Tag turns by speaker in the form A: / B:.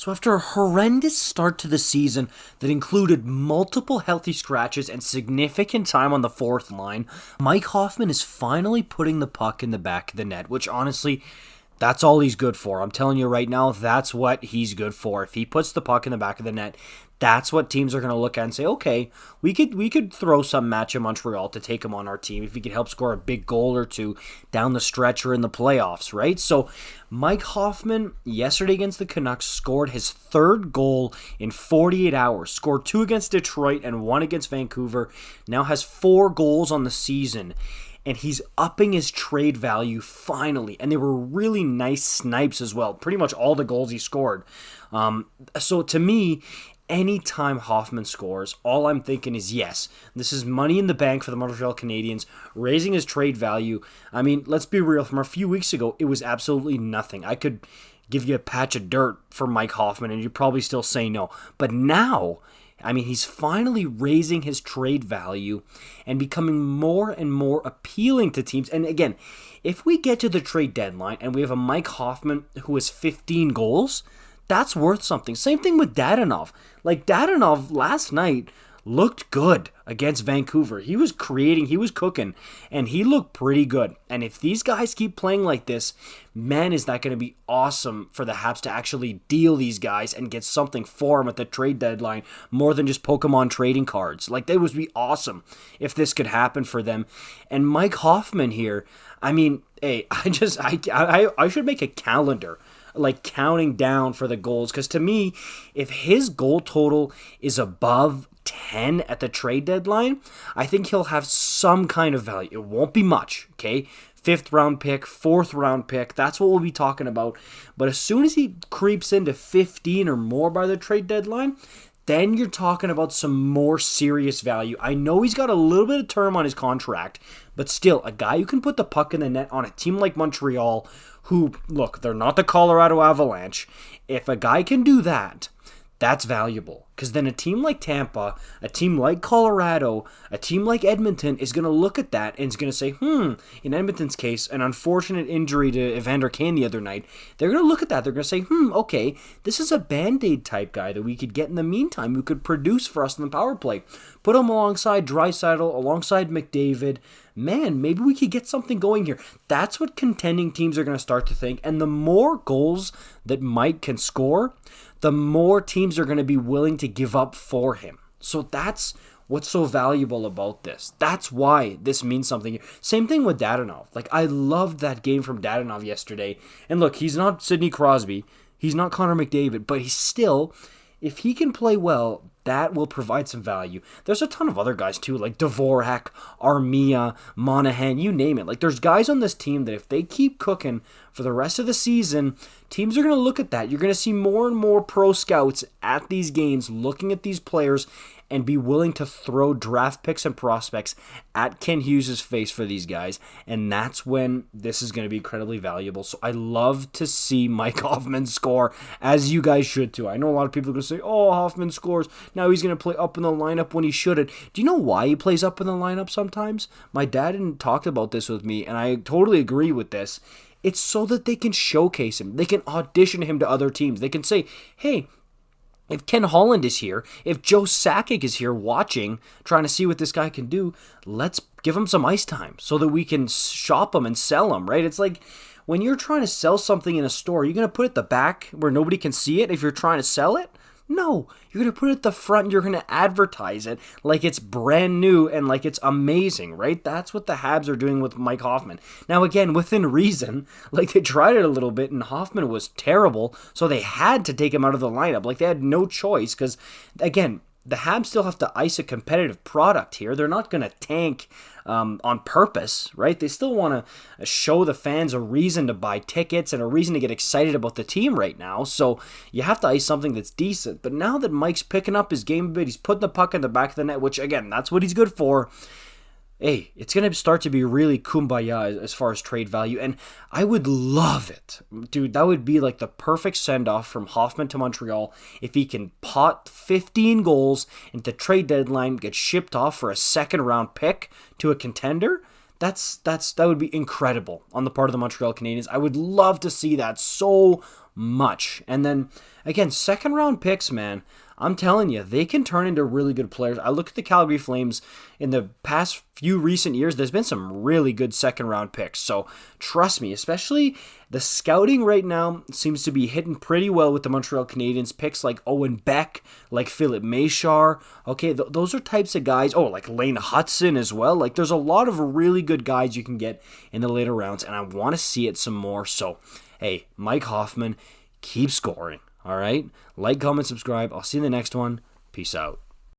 A: So after a horrendous start to the season that included multiple healthy scratches and significant time on the fourth line, Mike Hoffman is finally putting the puck in the back of the net, which honestly, that's all he's good for. I'm telling you right now, that's what he's good for. If he puts the puck in the back of the net, that's what teams are going to look at and say, okay, we could throw some match in Montreal to take him on our team if he could help score a big goal or two down the stretch or in the playoffs, right? So Mike Hoffman, yesterday against the Canucks, scored his third goal in 48 hours, scored 2 against Detroit and 1 against Vancouver, now has 4 goals on the season. And he's upping his trade value finally. And they were really nice snipes as well. Pretty much all the goals he scored. So to me, anytime Hoffman scores, all I'm thinking is, yes, this is money in the bank for the Montreal Canadiens, raising his trade value. I mean, let's be real. From a few weeks ago, it was absolutely nothing. I could give you a patch of dirt for Mike Hoffman, and you'd probably still say no. But now, I mean, he's finally raising his trade value and becoming more and more appealing to teams. And again, if we get to the trade deadline and we have a Mike Hoffman who has 15 goals, that's worth something. Same thing with Dadonov. Like, Dadonov last night looked good against Vancouver. He was creating, he was cooking, and he looked pretty good. And if these guys keep playing like this, man, is that going to be awesome for the Habs to actually deal these guys and get something for them at the trade deadline more than just Pokemon trading cards. Like, that would be awesome if this could happen for them. And Mike Hoffman here, I mean, hey, I should make a calendar like counting down for the goals, because to me, if his goal total is above 10 at the trade deadline, I think he'll have some kind of value. It won't be much, okay? 5th round pick, 4th round pick, that's what we'll be talking about. But as soon as he creeps into 15 or more by the trade deadline, then you're talking about some more serious value. I know he's got a little bit of term on his contract, but still, a guy who can put the puck in the net on a team like Montreal, who, look, they're not the Colorado Avalanche. If a guy can do that, that's valuable. Because then a team like Tampa, a team like Colorado, a team like Edmonton is going to look at that and is going to say, in Edmonton's case, an unfortunate injury to Evander Kane the other night, they're going to look at that. They're going to say, okay, this is a Band-Aid type guy that we could get in the meantime, who could produce for us in the power play. Put him alongside Draisaitl, alongside McDavid. Man, maybe we could get something going here. That's what contending teams are going to start to think. And the more goals that Mike can score, the more teams are going to be willing to give up for him. So that's what's so valuable about this. That's why this means something. Same thing with Dadonov. Like, I loved that game from Dadonov yesterday. And look, he's not Sidney Crosby. He's not Connor McDavid. But he's still, if he can play well, that will provide some value. There's a ton of other guys too, like Dvorak, Armia, Monahan, you name it. Like, there's guys on this team that if they keep cooking for the rest of the season, teams are going to look at that. You're going to see more and more pro scouts at these games looking at these players and be willing to throw draft picks and prospects at Ken Hughes' face for these guys. And that's when this is going to be incredibly valuable. So I love to see Mike Hoffman score, as you guys should too. I know a lot of people are going to say, oh, Hoffman scores. Now he's going to play up in the lineup when he shouldn't. Do you know why he plays up in the lineup sometimes? My dad talked about this with me, and I totally agree with this. It's so that they can showcase him. They can audition him to other teams. They can say, hey, if Ken Holland is here, if Joe Sakic is here watching, trying to see what this guy can do, let's give him some ice time so that we can shop him and sell him, right? It's like when you're trying to sell something in a store, you're going to put it at the back where nobody can see it if you're trying to sell it? No, you're going to put it at the front and you're going to advertise it like it's brand new and like it's amazing, right? That's what the Habs are doing with Mike Hoffman. Now, again, within reason, like they tried it a little bit and Hoffman was terrible, so they had to take him out of the lineup. Like they had no choice because, again, the Habs still have to ice a competitive product here. They're not going to tank on purpose, right? They still want to show the fans a reason to buy tickets and a reason to get excited about the team right now. So you have to ice something that's decent. But now that Mike's picking up his game a bit, he's putting the puck in the back of the net, which, again, that's what he's good for. Hey, it's going to start to be really kumbaya as far as trade value, and I would love it. Dude, that would be like the perfect send-off from Hoffman to Montreal if he can pot 15 goals and the trade deadline get shipped off for a second-round pick to a contender. That would be incredible on the part of the Montreal Canadiens. I would love to see that so much. And then, again, second round picks, man, I'm telling you, they can turn into really good players. I look at the Calgary Flames in the past few recent years, there's been some really good second round picks. So trust me, especially the scouting right now seems to be hitting pretty well with the Montreal Canadiens. Picks like Owen Beck, like Philip Machar. Okay, those are types of guys. Oh, like Lane Hudson as well. Like there's a lot of really good guys you can get in the later rounds, and I want to see it some more. So, hey, Mike Hoffman, keep scoring. All right? Like, comment, subscribe. I'll see you in the next one. Peace out.